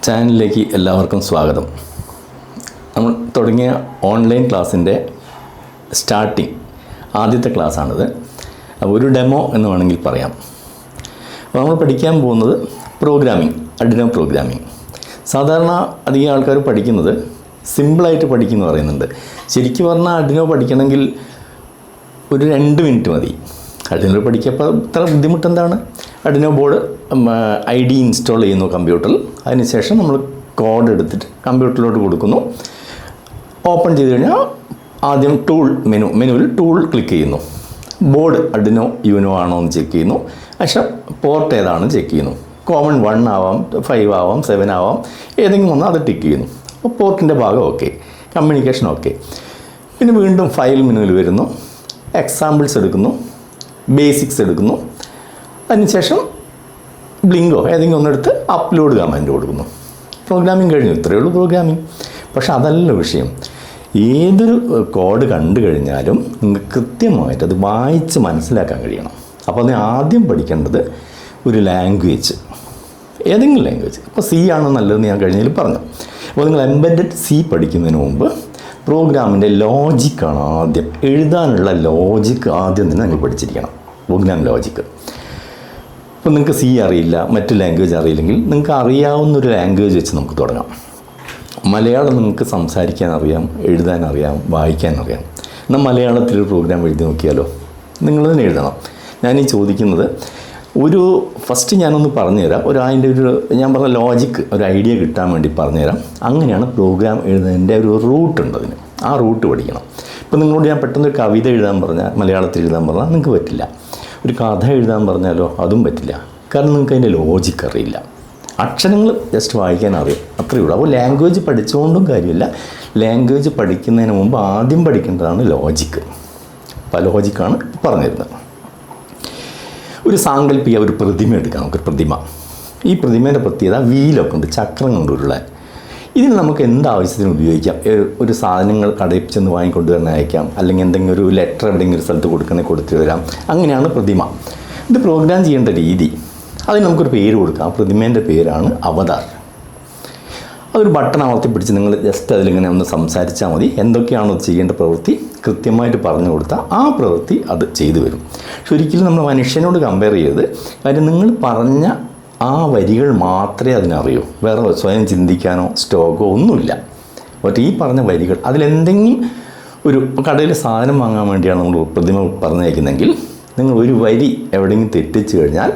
ചാനലിലേക്ക് എല്ലാവർക്കും സ്വാഗതം. നമ്മൾ തുടങ്ങിയ ഓൺലൈൻ ക്ലാസ്സിൻ്റെ സ്റ്റാർട്ടിങ് ആദ്യത്തെ ക്ലാസ്സാണിത്. അപ്പോൾ ഒരു ഡെമോ എന്ന് വേണമെങ്കിൽ പറയാം. അപ്പോൾ നമ്മൾ പഠിക്കാൻ പോകുന്നത് പ്രോഗ്രാമിംഗ്, അർഡിനോ പ്രോഗ്രാമിംഗ്. സാധാരണ അധികം ആൾക്കാർ പഠിക്കുന്നത് സിമ്പിളായിട്ട് പഠിക്കുമെന്ന് പറയുന്നുണ്ട്. ശരിക്കും പറഞ്ഞാൽ അർഡിനോ പഠിക്കണമെങ്കിൽ ഒരു 2 മിനിറ്റ് മതി. അർഡിനോ പഠിക്കപ്പോൾ ഇത്ര ബുദ്ധിമുട്ടെന്താണ്? അർഡിനോ ബോർഡ് ID ഇൻസ്റ്റാൾ ചെയ്യുന്നു കമ്പ്യൂട്ടറിൽ. അതിനുശേഷം നമ്മൾ കോഡ് എടുത്തിട്ട് കമ്പ്യൂട്ടറിലോട്ട് കൊടുക്കുന്നു. ഓപ്പൺ ചെയ്ത് കഴിഞ്ഞാൽ ആദ്യം മെനുവിൽ ടൂൾ ക്ലിക്ക് ചെയ്യുന്നു. ബോർഡ് അർഡിനോ യുനോ ആണോ എന്ന് ചെക്ക് ചെയ്യുന്നു. പക്ഷേ പോർട്ട് ഏതാണെന്ന് ചെക്ക് ചെയ്യുന്നു. കോമൺ 1 ആവാം, 5 ആവാം, 7 ആവാം, ഏതെങ്കിലും ഒന്ന് അത് ടിക്ക് ചെയ്യുന്നു. അപ്പോൾ പോർട്ടിൻ്റെ ഭാഗം ഓക്കെ, കമ്മ്യൂണിക്കേഷൻ ഓക്കെ. പിന്നെ വീണ്ടും ഫയൽ മെനുവിൽ വരുന്നു, എക്സാമ്പിൾസ് എടുക്കുന്നു, ബേസിക്സ് എടുക്കുന്നു. അതിനുശേഷം ബ്ലിങ്കോ ഏതെങ്കിലും ഒന്നെടുത്ത് അപ്ലോഡ് കമാൻഡ് കൊടുക്കുന്നു. പ്രോഗ്രാമിംഗ് കഴിഞ്ഞു. ഇത്രയേ ഉള്ളൂ പ്രോഗ്രാമിംഗ്. പക്ഷെ അതല്ല വിഷയം. ഏതൊരു കോഡ് കണ്ടു കഴിഞ്ഞാലും നിങ്ങൾക്ക് കൃത്യമായിട്ട് അത് വായിച്ച് മനസ്സിലാക്കാൻ കഴിയണം. അപ്പോൾ അതിന് ആദ്യം പഠിക്കേണ്ടത് ഒരു ലാംഗ്വേജ്, ഏതെങ്കിലും ലാംഗ്വേജ്. ഇപ്പോൾ C ആണ് നല്ലതെന്ന് ഞാൻ കഴിഞ്ഞതിൽ പറഞ്ഞു. അപ്പോൾ നിങ്ങൾ എംബെഡഡ് C പഠിക്കുന്നതിന് മുമ്പ് പ്രോഗ്രാമിൻ്റെ ലോജിക്കാണ് ആദ്യം. എഴുതാനുള്ള ലോജിക്ക് ആദ്യം തന്നെ നിങ്ങൾ പഠിച്ചിരിക്കണം. Program logic. ഇപ്പോൾ നിങ്ങൾക്ക് C അറിയില്ല, മറ്റ് ലാംഗ്വേജ് അറിയില്ലെങ്കിൽ നിങ്ങൾക്ക് അറിയാവുന്നൊരു ലാംഗ്വേജ് വെച്ച് നമുക്ക് തുടങ്ങാം. മലയാളം നിങ്ങൾക്ക് സംസാരിക്കാൻ അറിയാം, എഴുതാൻ അറിയാം, വായിക്കാൻ അറിയാം. എന്നാൽ മലയാളത്തിലൊരു പ്രോഗ്രാം എഴുതി നോക്കിയാലോ? നിങ്ങൾ തന്നെ എഴുതണം. ഞാനീ ചോദിക്കുന്നത് ഫസ്റ്റ് ഞാനൊന്ന് പറഞ്ഞുതരാം. അതിൻ്റെ ഞാൻ പറഞ്ഞ ലോജിക്ക്, ഒരു ഐഡിയ കിട്ടാൻ വേണ്ടി പറഞ്ഞുതരാം. അങ്ങനെയാണ് പ്രോഗ്രാം എഴുതുന്നതിൻ്റെ ഒരു റൂട്ടുണ്ട്. അതിന് ആ റൂട്ട് പഠിക്കണം. ഇപ്പോൾ നിങ്ങളോട് ഞാൻ പെട്ടെന്ന് ഒരു കവിത എഴുതാൻ പറഞ്ഞാൽ, മലയാളത്തിൽ എഴുതാൻ പറഞ്ഞാൽ നിങ്ങൾക്ക് പറ്റില്ല. ഒരു കഥ എഴുതാൻ പറഞ്ഞാലോ അതും പറ്റില്ല. കാരണം നിങ്ങൾക്ക് അതിൻ്റെ ലോജിക്ക് അറിയില്ല. അക്ഷരങ്ങൾ ജസ്റ്റ് വായിക്കാൻ അറിയാം, അത്രയേ ഉള്ളൂ. അപ്പോൾ ലാംഗ്വേജ് പഠിച്ചുകൊണ്ടും കാര്യമില്ല. ലാംഗ്വേജ് പഠിക്കുന്നതിന് മുമ്പ് ആദ്യം പഠിക്കേണ്ടതാണ് ലോജിക്ക്. അപ്പോൾ ലോജിക്കാണ് പറഞ്ഞിരുന്നത്. ഒരു സാങ്കല്പിക ഒരു പ്രതിമ എടുക്കാം. നമുക്കൊരു പ്രതിമ. ഈ പ്രതിമേൻ്റെ പ്രത്യേകത വീലൊക്കെ ഉണ്ട്, ചക്രം കൊണ്ട് ഉരുളാൻ. ഇതിന് നമുക്ക് എന്താവശ്യത്തിന് ഉപയോഗിക്കാം. ഒരു സാധനങ്ങൾ കടയിൽ ചെന്ന് വാങ്ങിക്കൊണ്ടുവരാൻ അയക്കാം, അല്ലെങ്കിൽ എന്തെങ്കിലും ഒരു ലെറ്റർ എവിടെയെങ്കിലും ഒരു സ്ഥലത്ത് കൊടുക്കണമെങ്കിൽ കൊടുത്തു തരാം. അങ്ങനെയാണ് പ്രതിമ. ഇത് പ്രോഗ്രാം ചെയ്യേണ്ട രീതി, അതിന് നമുക്കൊരു പേര് കൊടുക്കാം. പ്രതിമേൻ്റെ പേരാണ് അവതാർ. അതൊരു ബട്ടൺ അമർത്തി പിടിച്ച് നിങ്ങൾ ജസ്റ്റ് അതിലിങ്ങനെ ഒന്ന് സംസാരിച്ചാൽ മതി. എന്തൊക്കെയാണോ ചെയ്യേണ്ട പ്രവൃത്തി കൃത്യമായിട്ട് പറഞ്ഞു കൊടുത്താൽ ആ പ്രവൃത്തി അത് ചെയ്തു വരും. പക്ഷെ ഒരിക്കലും നമ്മൾ മനുഷ്യനോട് കമ്പയർ ചെയ്ത്, കാര്യം നിങ്ങൾ പറഞ്ഞ ആ വരികൾ മാത്രമേ അതിനറിയൂ. വേറെ സ്വയം ചിന്തിക്കാനോ സ്റ്റോക്കോ ഒന്നുമില്ല. പക്ഷേ ഈ പറഞ്ഞ വരികൾ, അതിലെന്തെങ്കിലും ഒരു കടയിൽ സാധനം വാങ്ങാൻ വേണ്ടിയാണ് നമ്മൾ പ്രതിമ പറഞ്ഞയക്കുന്നെങ്കിൽ നിങ്ങൾ ഒരു വരി എവിടെയെങ്കിലും തെറ്റിച്ച് കഴിഞ്ഞാൽ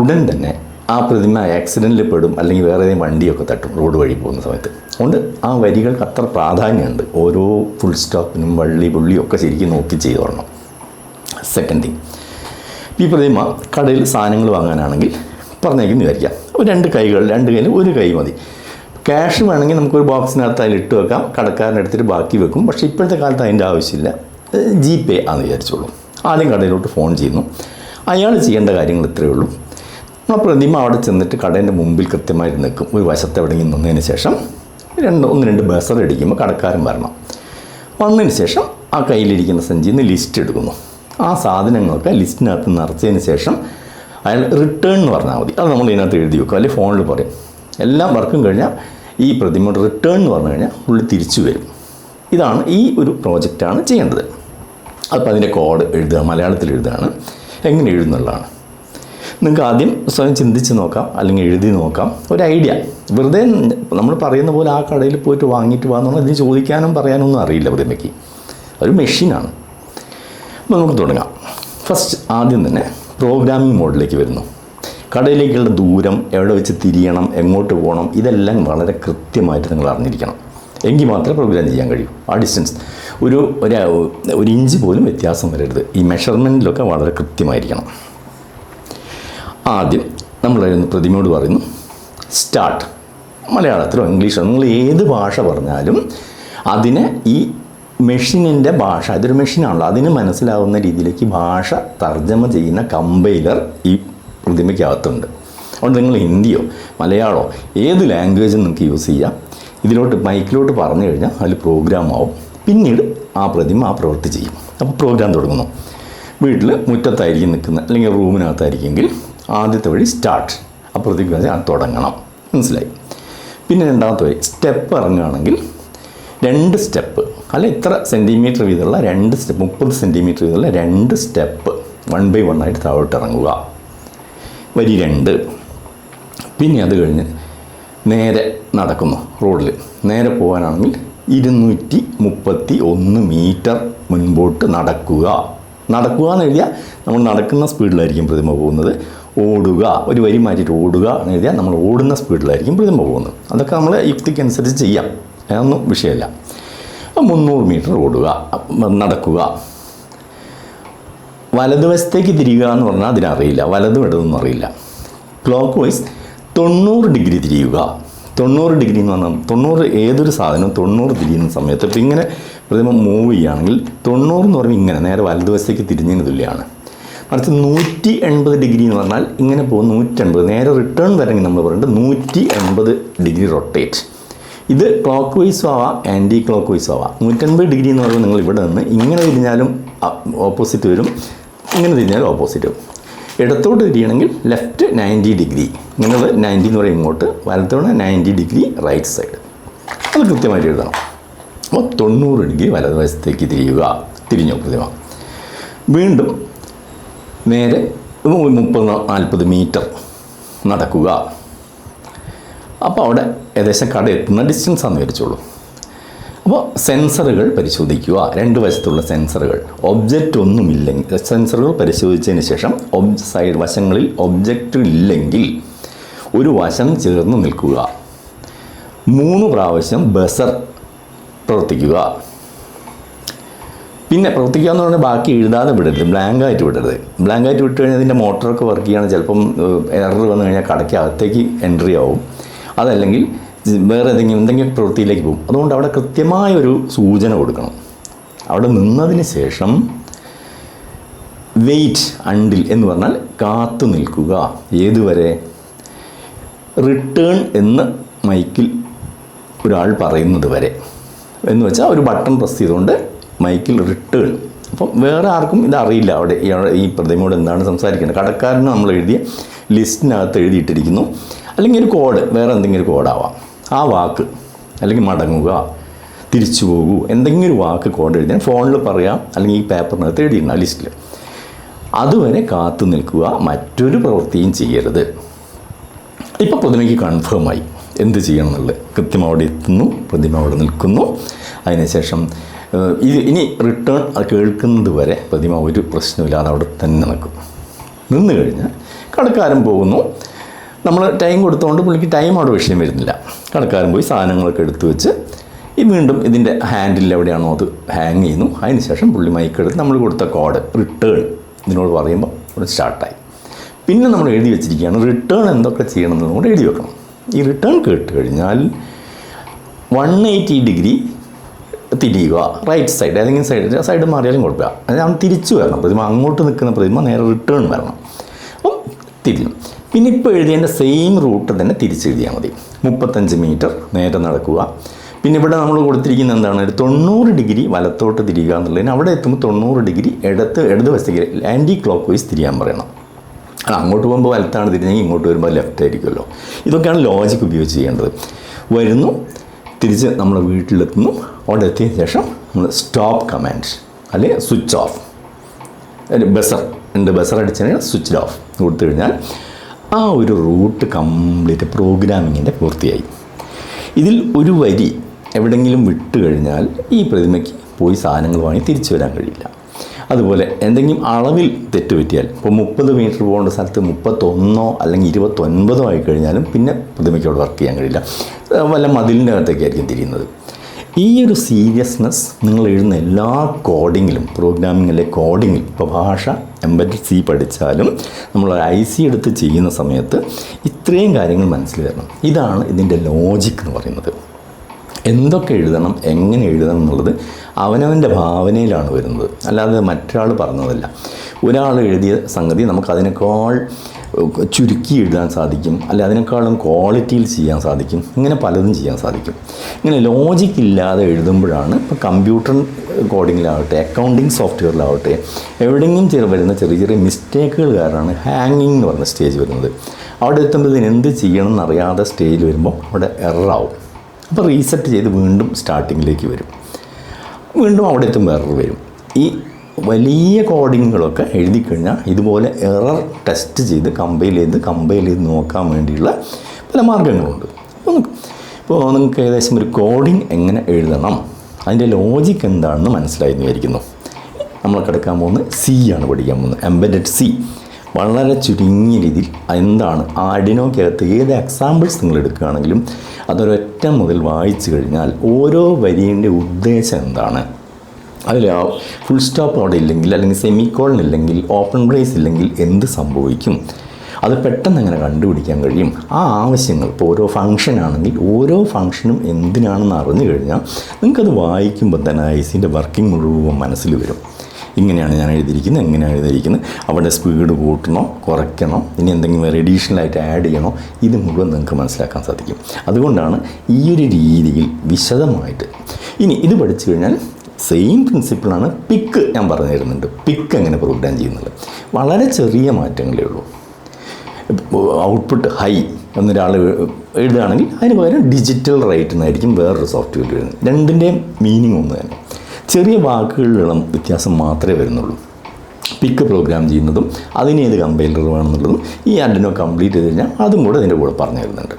ഉടൻ തന്നെ ആ പ്രതിമ ആക്സിഡൻറ്റിൽ പെടും, അല്ലെങ്കിൽ വേറെ ഏതെങ്കിലും വണ്ടിയൊക്കെ തട്ടും റോഡ് വഴി പോകുന്ന സമയത്ത്. അതുകൊണ്ട് ആ വരികൾക്ക് അത്ര പ്രാധാന്യമുണ്ട്. ഓരോ ഫുൾ സ്റ്റോപ്പിനും വള്ളി പുള്ളിയും ഒക്കെ ശരിക്കും നോക്കി ചെയ്ത് കൊള്ളണം. സെക്കൻഡ് തിങ്, ഈ പ്രതിമ കടയിൽ സാധനങ്ങൾ വാങ്ങാനാണെങ്കിൽ പറഞ്ഞേക്കുന്നു വിചാരിക്കാം. 2 കയ്യിൽ ഒരു കൈ മതി. ക്യാഷ് വേണമെങ്കിൽ നമുക്കൊരു ബോക്സിനകത്ത് അതിലിട്ട് വെക്കാം, കടക്കാരൻ്റെ എടുത്തിട്ട് ബാക്കി വെക്കും. പക്ഷേ ഇപ്പോഴത്തെ കാലത്ത് അതിൻ്റെ ആവശ്യമില്ല. GPay ആണെന്ന് വിചാരിച്ചോളൂ. ആദ്യം കടയിലോട്ട് ഫോൺ ചെയ്യുന്നു. അയാൾ ചെയ്യേണ്ട കാര്യങ്ങൾ ഇത്രയേ ഉള്ളൂ. ആ പ്രതിമ അവിടെ ചെന്നിട്ട് കടേൻ്റെ മുമ്പിൽ കൃത്യമായിട്ട് നിൽക്കും. ഒരു വശത്ത് എവിടെയെങ്കിലും നിന്നതിന് ശേഷം 1-2 ബസർ അടിക്കുമ്പോൾ കടക്കാരൻ വരണം. വന്നതിന് ശേഷം ആ കയ്യിലിരിക്കുന്ന സഞ്ചിയിൽ നിന്ന് ലിസ്റ്റ് എടുക്കുന്നു. ആ സാധനങ്ങളൊക്കെ ലിസ്റ്റിനകത്ത് നിറച്ചതിന് ശേഷം അയാൾ റിട്ടേൺ എന്ന് പറഞ്ഞാൽ മതി. അത് നമ്മൾ ഇതിനകത്ത് എഴുതി വെക്കും, അല്ലെങ്കിൽ ഫോണിൽ പറയും. എല്ലാം വർക്കും കഴിഞ്ഞാൽ ഈ പ്രതിമയുടെ റിട്ടേൺ എന്ന് പറഞ്ഞു കഴിഞ്ഞാൽ പുള്ളി തിരിച്ചു വരും. ഇതാണ് ഈ ഒരു പ്രോജക്റ്റാണ് ചെയ്യേണ്ടത്. അപ്പോൾ അതിൻ്റെ കോഡ് എഴുതുക, മലയാളത്തിൽ എഴുതുകയാണ്. എങ്ങനെ എഴുതുന്നുള്ളതാണ് നിങ്ങൾക്ക് ആദ്യം സ്വയം ചിന്തിച്ച് നോക്കാം, അല്ലെങ്കിൽ എഴുതി നോക്കാം. ഒരു ഐഡിയ വെറുതെ നമ്മൾ പറയുന്ന പോലെ ആ കടയിൽ പോയിട്ട് വാങ്ങിയിട്ട് വാങ്ങുന്നുള്ള ഇതിന് ചോദിക്കാനും പറയാനൊന്നും അറിയില്ല പ്രതിമയ്ക്ക്. ഒരു മെഷീനാണ്. അപ്പോൾ നമുക്ക് തുടങ്ങാം. ഫസ്റ്റ് ആദ്യം തന്നെ പ്രോഗ്രാമിംഗ് മോഡിലേക്ക് വരുന്നു. കടയിലേക്കുള്ള ദൂരം, എവിടെ വെച്ച് തിരിയണം, എങ്ങോട്ട് പോകണം, ഇതെല്ലാം വളരെ കൃത്യമായിട്ട് നിങ്ങൾ അറിഞ്ഞിരിക്കണം. എങ്കിൽ മാത്രമേ പ്രോഗ്രാം ചെയ്യാൻ കഴിയൂ. ആ ഡിസ്റ്റൻസ് ഒരു ഇഞ്ച് പോലും വ്യത്യാസം വരരുത്. ഈ മെഷർമെൻറ്റിലൊക്കെ വളരെ കൃത്യമായിരിക്കണം. ആദ്യം നമ്മൾ പ്രതിമയോട് പറയുന്നു സ്റ്റാർട്ട്. മലയാളത്തിലോ ഇംഗ്ലീഷോ നിങ്ങൾ ഏത് ഭാഷ പറഞ്ഞാലും അതിനെ ഈ മെഷീനിൻ്റെ ഭാഷ, ഇതൊരു മെഷീനാണല്ലോ, അതിന് മനസ്സിലാവുന്ന രീതിയിലേക്ക് ഭാഷ തർജ്ജമ ചെയ്യുന്ന കമ്പൈലർ ഈ പ്രതിമയ്ക്കകത്തുണ്ട്. അതുകൊണ്ട് നിങ്ങൾ ഹിന്ദിയോ മലയാളമോ ഏത് ലാംഗ്വേജും നിങ്ങൾക്ക് യൂസ് ചെയ്യാം. ഇതിലോട്ട് മൈക്കിലോട്ട് പറഞ്ഞു കഴിഞ്ഞാൽ അതിൽ പ്രോഗ്രാം ആവും. പിന്നീട് ആ പ്രതിമ ആ പ്രവൃത്തി ചെയ്യും. അപ്പോൾ പ്രോഗ്രാം തുടങ്ങുന്നു. വീട്ടിൽ മുറ്റത്തായിരിക്കും നിൽക്കുന്ന, അല്ലെങ്കിൽ റൂമിനകത്തായിരിക്കുമെങ്കിൽ ആദ്യത്തെ വഴി സ്റ്റാർട്ട്. അപ്പുറത്തേക്ക് തുടങ്ങണം. മനസ്സിലായി? പിന്നെ രണ്ടാമത്തെ വരി സ്റ്റെപ്പ് ഇറങ്ങുകയാണെങ്കിൽ 2 സ്റ്റെപ്പ് അല്ല ഇത്ര സെൻറ്റിമീറ്റർ വീതമുള്ള 2 സ്റ്റെപ്പ് 30 സെൻറ്റിമീറ്റർ വീതമുള്ള 2 സ്റ്റെപ്പ് 1 by 1 ആയിട്ട് താഴോട്ട് ഇറങ്ങുക. വരി 2. പിന്നെ അത് കഴിഞ്ഞ് നേരെ നടക്കുന്നു. റോഡിൽ നേരെ പോകാനാണെങ്കിൽ 231 മീറ്റർ മുൻപോട്ട് നടക്കുക എന്ന് എഴുതിയാൽ നമ്മൾ നടക്കുന്ന സ്പീഡിലായിരിക്കും പ്രതിമ പോകുന്നത്. ഓടുക, ഒരു വരി മാറ്റിയിട്ട് ഓടുക എന്ന് എഴുതിയാൽ നമ്മൾ ഓടുന്ന സ്പീഡിലായിരിക്കും പ്രതിമ പോകുന്നത്. അതൊക്കെ നമ്മൾ യുക്തിക്കനുസരിച്ച് ചെയ്യാം, അതൊന്നും വിഷയമല്ല. 300 മീറ്റർ ഓടുക, നടക്കുക. വലതുവശത്തേക്ക് തിരിയുക എന്ന് പറഞ്ഞാൽ അതിനറിയില്ല, വലതും ഇടതൊന്നും അറിയില്ല. ക്ലോക്ക് വൈസ് 90 ഡിഗ്രി തിരിയുക. 90 ഡിഗ്രി എന്ന് പറഞ്ഞാൽ 90 ഏതൊരു സാധനവും 90 തിരിയുന്ന സമയത്ത് ഇപ്പം ഇങ്ങനെ പ്രതിമ മൂവ് ചെയ്യുകയാണെങ്കിൽ 90 എന്ന് പറയുമ്പോൾ ഇങ്ങനെ നേരെ വലതുവശത്തേക്ക് തിരിഞ്ഞതിന് തുല്യമാണ്. മറിച്ച് 180 ഡിഗ്രി എന്ന് പറഞ്ഞാൽ ഇങ്ങനെ പോകും. 180 നേരെ റിട്ടേൺ വരെങ്കിൽ നമ്മൾ പറയുന്നത് 180 ഡിഗ്രി റൊട്ടേറ്റ്. ഇത് ക്ലോക്ക് വൈസും ആവാം, ആൻറ്റി ക്ലോക്ക് വൈസും ആവാം. 180 ഡിഗ്രി എന്ന് പറയുമ്പോൾ നിങ്ങൾ ഇവിടെ നിന്ന് ഇങ്ങനെ തിരിഞ്ഞാലും ഓപ്പോസിറ്റ് വരും, ഇങ്ങനെ തിരിഞ്ഞാലും ഓപ്പോസിറ്റ് വരും. ഇടത്തോട്ട് തിരിയണമെങ്കിൽ ലെഫ്റ്റ് 90 ഡിഗ്രി, ഇങ്ങനെയുള്ള 90 എന്ന് പറയും ഇങ്ങോട്ട്, വലത്തോടെ 90 ഡിഗ്രി റൈറ്റ് സൈഡ്. അത് കൃത്യമായിട്ട് എഴുതണം. അപ്പോൾ 90 ഡിഗ്രി വലതുവശത്തേക്ക് തിരിഞ്ഞു പ്രതിമ. വീണ്ടും നേരെ 30-40 മീറ്റർ നടക്കുക. അപ്പോൾ അവിടെ ഏകദേശം കട എത്തുന്ന ഡിസ്റ്റൻസ് ആണെന്ന് വിചാരിച്ചോളൂ. അപ്പോൾ സെൻസറുകൾ പരിശോധിക്കുക. 2 വശത്തുള്ള സെൻസറുകൾ. ഒബ്ജക്റ്റ് ഒന്നുമില്ലെങ്കിൽ സെൻസറുകൾ പരിശോധിച്ചതിന് ശേഷം സൈഡ് വശങ്ങളിൽ ഒബ്ജക്റ്റ് ഇല്ലെങ്കിൽ ഒരു വശം ചേർന്ന് നിൽക്കുക. 3 പ്രാവശ്യം ബസർ പ്രവർത്തിക്കുക. പിന്നെ പ്രവർത്തിക്കുക എന്ന് പറഞ്ഞാൽ ബാക്കി എഴുതാതെ വിടരുത്, ബ്ലാങ്കായിട്ട് വിടരുത്. ബ്ലാങ്കായിട്ട് വിട്ട് കഴിഞ്ഞാൽ ഇതിൻ്റെ മോട്ടറൊക്കെ വർക്ക് ചെയ്യുകയാണ്, ചിലപ്പം എറർ വന്നു കഴിഞ്ഞാൽ കടയ്ക്ക് അകത്തേക്ക് എൻട്രി ആവും. അതല്ലെങ്കിൽ വേറെ എന്തെങ്കിലും പ്രവൃത്തിയിലേക്ക് പോകും. അതുകൊണ്ട് അവിടെ കൃത്യമായൊരു സൂചന കൊടുക്കണം. അവിടെ നിന്നതിന് ശേഷം വെയിറ്റ് അണ്ടിൽ എന്ന് പറഞ്ഞാൽ കാത്തു നിൽക്കുക. ഏതുവരെ? റിട്ടേൺ എന്ന് മൈക്കിൽ ഒരാൾ പറയുന്നത് വരെ. എന്ന് വെച്ചാൽ ഒരു ബട്ടൺ പ്രസ് ചെയ്തുകൊണ്ട് മൈക്കിൽ റിട്ടേൺ. അപ്പം വേറെ ആർക്കും ഇതറിയില്ല അവിടെ ഈ പ്രതിമയോട് എന്താണ് സംസാരിക്കേണ്ടത്. കടക്കാരന് നമ്മൾ എഴുതിയ ലിസ്റ്റിനകത്ത് എഴുതിയിട്ടിരിക്കുന്നു. അല്ലെങ്കിൽ ഒരു കോഡ്, വേറെ എന്തെങ്കിലും ഒരു കോഡാവാം. ആ വാക്ക് അല്ലെങ്കിൽ മടങ്ങുക, തിരിച്ചു പോകൂ, എന്തെങ്കിലും ഒരു വാക്ക് കോഡ് എഴുതാൻ ഫോണിൽ പറയാം, അല്ലെങ്കിൽ ഈ പേപ്പറിനകത്ത് എഴുതിയിട്ടുണ്ട് ലിസ്റ്റിൽ. അതുവരെ കാത്തു നിൽക്കുക, മറ്റൊരു പ്രവൃത്തിയും ചെയ്യരുത്. ഇപ്പോൾ പ്രതിമയ്ക്ക് കൺഫേമായി എന്ത് ചെയ്യണം എന്നുള്ളത്. കൃത്യം അവിടെ എത്തുന്നു, പ്രതിമ അവിടെ നിൽക്കുന്നു. അതിനുശേഷം ഇനി റിട്ടേൺ അത് കേൾക്കുന്നത് വരെ പ്രതിമ ഒരു പ്രശ്നമില്ലാതെ അവിടെ തന്നെ നിൽക്കും. നിന്ന് കഴിഞ്ഞാൽ കടക്കാരൻ പോകുന്നു. നമ്മൾ ടൈം കൊടുത്തുകൊണ്ട് പുള്ളിക്ക് ടൈം അവിടെ വിഷയം വരുന്നില്ല. കടക്കാരൻ പോയി സാധനങ്ങളൊക്കെ എടുത്തു വെച്ച് വീണ്ടും ഇതിൻ്റെ ഹാൻഡിൽ എവിടെയാണോ അത് ഹാങ് ചെയ്യുന്നു. അതിനുശേഷം പുള്ളി മൈക്കെടുത്ത് നമ്മൾ കൊടുത്ത കോഡ് റിട്ടേൺ ഇതിനോട് പറയുമ്പോൾ ഇവിടെ സ്റ്റാർട്ടായി. പിന്നെ നമ്മൾ എഴുതി വെച്ചിരിക്കുകയാണ് റിട്ടേൺ എന്തൊക്കെ ചെയ്യണം എന്നുള്ളത് കൂടെ എഴുതി വെക്കണം. ഈ റിട്ടേൺ കേട്ട് കഴിഞ്ഞാൽ 180 ഡിഗ്രി തിരിയുക, റൈറ്റ് സൈഡ്, ഏതെങ്കിലും സൈഡ് മാറിയാലും കുഴപ്പമില്ല. അതാണ് തിരിച്ചു വരണം. പ്രതിമ അങ്ങോട്ട് നിൽക്കുന്ന പ്രതിമ നേരെ റിട്ടേൺ വരണം. അപ്പം തിരിഞ്ഞു. പിന്നെ ഇപ്പോൾ എഴുതിയതിൻ്റെ സെയിം റൂട്ട് തന്നെ തിരിച്ചെഴുതിയാൽ മതി. 35 മീറ്റർ നേരെ നടക്കുക. പിന്നെ ഇവിടെ നമ്മൾ കൊടുത്തിരിക്കുന്ന എന്താണ്, ഒരു 90 ഡിഗ്രി വലത്തോട്ട് തിരിയുക എന്നുള്ളതിന് അവിടെ എത്തുമ്പോൾ 90 ഡിഗ്രി ഇടതുവശത്തേക്ക് ആൻറ്റി ക്ലോക്ക് വൈസ് തിരിയാൻ പറയണം. അങ്ങോട്ട് പോകുമ്പോൾ വലത്താണ് തിരിഞ്ഞെങ്കിൽ ഇങ്ങോട്ട് വരുമ്പോൾ ലെഫ്റ്റ് ആയിരിക്കുമല്ലോ. ഇതൊക്കെയാണ് ലോജിക്ക് ഉപയോഗിച്ച് ചെയ്യേണ്ടത്. വരുന്നു, തിരിച്ച് നമ്മൾ വീട്ടിലെത്തുന്നു. അവിടെ എത്തിയതിന് ശേഷം നമ്മൾ സ്റ്റോപ്പ് കമാൻഡ് അല്ലെങ്കിൽ സ്വിച്ച് ഓഫ്, ബസർ അടിച്ചതിന് സ്വിച്ച് ഓഫ് കൊടുത്തു കഴിഞ്ഞാൽ ആ ഒരു റൂട്ട് കംപ്ലീറ്റ് പ്രോഗ്രാമിങ്ങിൻ്റെ പൂർത്തിയായി. ഇതിൽ ഒരു വരി എവിടെയെങ്കിലും വിട്ട് കഴിഞ്ഞാൽ ഈ പ്രതിമയ്ക്ക് പോയി സാധനങ്ങൾ വാങ്ങി തിരിച്ചു വരാൻ കഴിയില്ല. അതുപോലെ എന്തെങ്കിലും അളവിൽ തെറ്റ് പറ്റിയാൽ, ഇപ്പോൾ 30 മീറ്റർ പോകേണ്ട സ്ഥലത്ത് 31 അല്ലെങ്കിൽ 29 ആയി കഴിഞ്ഞാലും പിന്നെ പ്രതിമയ്ക്ക് അവിടെ വർക്ക് ചെയ്യാൻ കഴിയില്ല. വല്ല മതിലിൻ്റെ അകത്തേക്കായിരിക്കും തിരിയുന്നത്. ഈ ഒരു സീരിയസ്നെസ് നിങ്ങൾ എഴുതുന്ന എല്ലാ കോഡിങ്ങിലും, പ്രോഗ്രാമിങ്ങിലെ കോഡിങ്ങിൽ, ഇപ്പോൾ ഭാഷ എംബഡഡ് സി പഠിച്ചാലും നമ്മൾ IC എടുത്ത് ചെയ്യുന്ന സമയത്ത് ഇത്രയും കാര്യങ്ങൾ മനസ്സിൽ വരണം. ഇതാണ് ഇതിൻ്റെ ലോജിക്ക് എന്ന് പറയുന്നത്. എന്തൊക്കെ എഴുതണം, എങ്ങനെ എഴുതണം എന്നുള്ളത് അവനവൻ്റെ ഭാവനയിലാണ് വരുന്നത്, അല്ലാതെ മറ്റൊരാൾ പറഞ്ഞതല്ല. ഒരാൾ എഴുതിയ സംഗതി നമുക്കതിനേക്കാൾ ചുരുക്കി എഴുതാൻ സാധിക്കും, അല്ല അതിനേക്കാളും ക്വാളിറ്റിയിൽ ചെയ്യാൻ സാധിക്കും. ഇങ്ങനെ പലതും ചെയ്യാൻ സാധിക്കും. ഇങ്ങനെ ലോജിക്ക് ഇല്ലാതെ എഴുതുമ്പോഴാണ് ഇപ്പോൾ കമ്പ്യൂട്ടർ കോഡിങ്ങിലാവട്ടെ, അക്കൗണ്ടിങ് സോഫ്റ്റ്വെയറിലാവട്ടെ, എവിടെയെങ്കിലും വരുന്ന ചെറിയ ചെറിയ മിസ്റ്റേക്കുകൾ കാരണമാണ് ഹാങ്ങിങ് എന്ന് പറഞ്ഞ സ്റ്റേജ് വരുന്നത്. അവിടെ എത്തുമ്പോഴത്തേന് എന്ത് ചെയ്യണം എന്നറിയാതെ സ്റ്റേജിൽ വരുമ്പോൾ അവിടെ എററാവും. അപ്പോൾ റീസെറ്റ് ചെയ്ത് വീണ്ടും സ്റ്റാർട്ടിങ്ങിലേക്ക് വരും. വീണ്ടും അവിടെ എത്തുമ്പോൾ എറർ വരും. ഈ വലിയ കോഡിങ്ങുകളൊക്കെ എഴുതി കഴിഞ്ഞാൽ ഇതുപോലെ എറർ ടെസ്റ്റ് ചെയ്ത് കമ്പൈൽ ചെയ്ത് നോക്കാൻ വേണ്ടിയുള്ള പല മാർഗ്ഗങ്ങളുണ്ട്. ഇപ്പോൾ നിങ്ങൾക്ക് ഏകദേശം ഒരു കോഡിങ് എങ്ങനെ എഴുതണം, അതിൻ്റെ ലോജിക്ക് എന്താണെന്ന് മനസ്സിലായി വിചാരിക്കുന്നു. നമ്മൾ കിടക്കാൻ പോകുന്നത് C ആണ് പഠിക്കാൻ പോകുന്നത്. Embedded C. വളരെ ചുരുങ്ങിയ രീതിയിൽ എന്താണ് ആർഡിനോക്കകത്ത് ഏത് എക്സാമ്പിൾസ് നിങ്ങൾ എടുക്കുകയാണെങ്കിലും അതൊരൊറ്റ മുതൽ വായിച്ചു കഴിഞ്ഞാൽ ഓരോ വരിയുടെ ഉദ്ദേശം എന്താണ്, അതിൽ ഫുൾ സ്റ്റോപ്പ് അവിടെ ഇല്ലെങ്കിൽ, അല്ലെങ്കിൽ സെമിക്കോളൻ ഇല്ലെങ്കിൽ, ഓപ്പൺ ബ്രേസ് ഇല്ലെങ്കിൽ എന്ത് സംഭവിക്കും, അത് പെട്ടെന്ന് എങ്ങനെ കണ്ടുപിടിക്കാൻ കഴിയും, ആ ആവശ്യങ്ങൾ. ഇപ്പോൾ ഓരോ ഫംഗ്ഷൻ ആണെങ്കിൽ ഓരോ ഫംഗ്ഷനും എന്തിനാണെന്ന് അറിഞ്ഞു കഴിഞ്ഞാൽ നിങ്ങൾക്കത് വായിക്കുമ്പോൾ തന്നെ ഐസിൻ്റെ വർക്കിംഗ് മുഴുവൻ മനസ്സിൽ വരും. ഇങ്ങനെയാണ് ഞാൻ എഴുതിയിരിക്കുന്നത്, എങ്ങനെയാണ് എഴുതിയിരിക്കുന്നത്, അവിടെ സ്പീഡ് കൂട്ടണോ കുറയ്ക്കണോ, ഇനി എന്തെങ്കിലും വേറെ അഡീഷണലായിട്ട് ആഡ് ചെയ്യണോ, ഇത് മുഴുവൻ നിങ്ങൾക്ക് മനസ്സിലാക്കാൻ സാധിക്കും. അതുകൊണ്ടാണ് ഈ ഒരു രീതിയിൽ വിശദമായിട്ട്. ഇനി ഇത് പഠിച്ചു കഴിഞ്ഞാൽ സെയിം പ്രിൻസിപ്പിളാണ് പിക്ക് ഞാൻ പറഞ്ഞു തരുന്നുണ്ട്. പിക്ക് എങ്ങനെ പ്രോഗ്രാം ചെയ്യുന്നത് വളരെ ചെറിയ മാറ്റങ്ങളേ ഉള്ളൂ. ഔട്ട്പുട്ട് ഹൈ എന്നൊരാൾ എഴുതുകയാണെങ്കിൽ അതിന് പകരം ഡിജിറ്റൽ റൈറ്റ് എന്നായിരിക്കും വേറൊരു സോഫ്റ്റ്വെയർ വരുന്നത്. രണ്ടിൻ്റെയും മീനിങ് ഒന്ന് തന്നെ, ചെറിയ വാക്കുകളിലുള്ള വ്യത്യാസം മാത്രമേ വരുന്നുള്ളൂ. പിക്ക് പ്രോഗ്രാം ചെയ്യുന്നതും അതിന് ഏത് കമ്പൈലർ വേണമെന്നുള്ളതും ഈ ആർഡിനോ കംപ്ലീറ്റ് ചെയ്ത് കഴിഞ്ഞാൽ അതും കൂടെ അതിൻ്റെ കൂടെ പറഞ്ഞു തരുന്നുണ്ട്.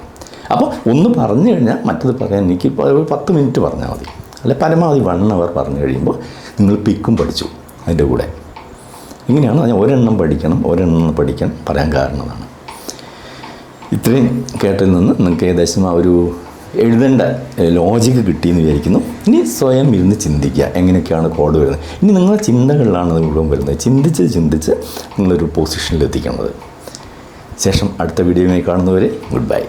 അപ്പോൾ ഒന്ന് പറഞ്ഞു കഴിഞ്ഞാൽ മറ്റത് പറയാൻ എനിക്ക് 10 മിനിറ്റ് പറഞ്ഞാൽ മതി, അല്ല പരമാവധി 1 അവർ പറഞ്ഞു കഴിയുമ്പോൾ നിങ്ങൾ പിക്കും പഠിച്ചു അതിൻ്റെ കൂടെ. ഇങ്ങനെയാണ് ഞാൻ ഒരെണ്ണം പഠിക്കാൻ പറയാൻ കാരണമാണ്. ഇത്രയും കേട്ടതിൽ നിന്ന് നിങ്ങൾക്ക് ഏകദേശം ആ ഒരു എഴുതേണ്ട ലോജിക്ക് കിട്ടിയെന്ന് വിചാരിക്കുന്നു. ഇനി സ്വയം ഇരുന്ന് ചിന്തിക്കുക എങ്ങനെയൊക്കെയാണ് കോഡ് വരുന്നത്. ഇനി നിങ്ങളുടെ ചിന്തകളിലാണ് അത് മുഴുവൻ വരുന്നത്. ചിന്തിച്ച് നിങ്ങളൊരു പൊസിഷനിൽ എത്തിക്കുന്നത്. ശേഷം അടുത്ത വീഡിയോയുമായി കാണുന്നവരെ ഗുഡ് ബൈ.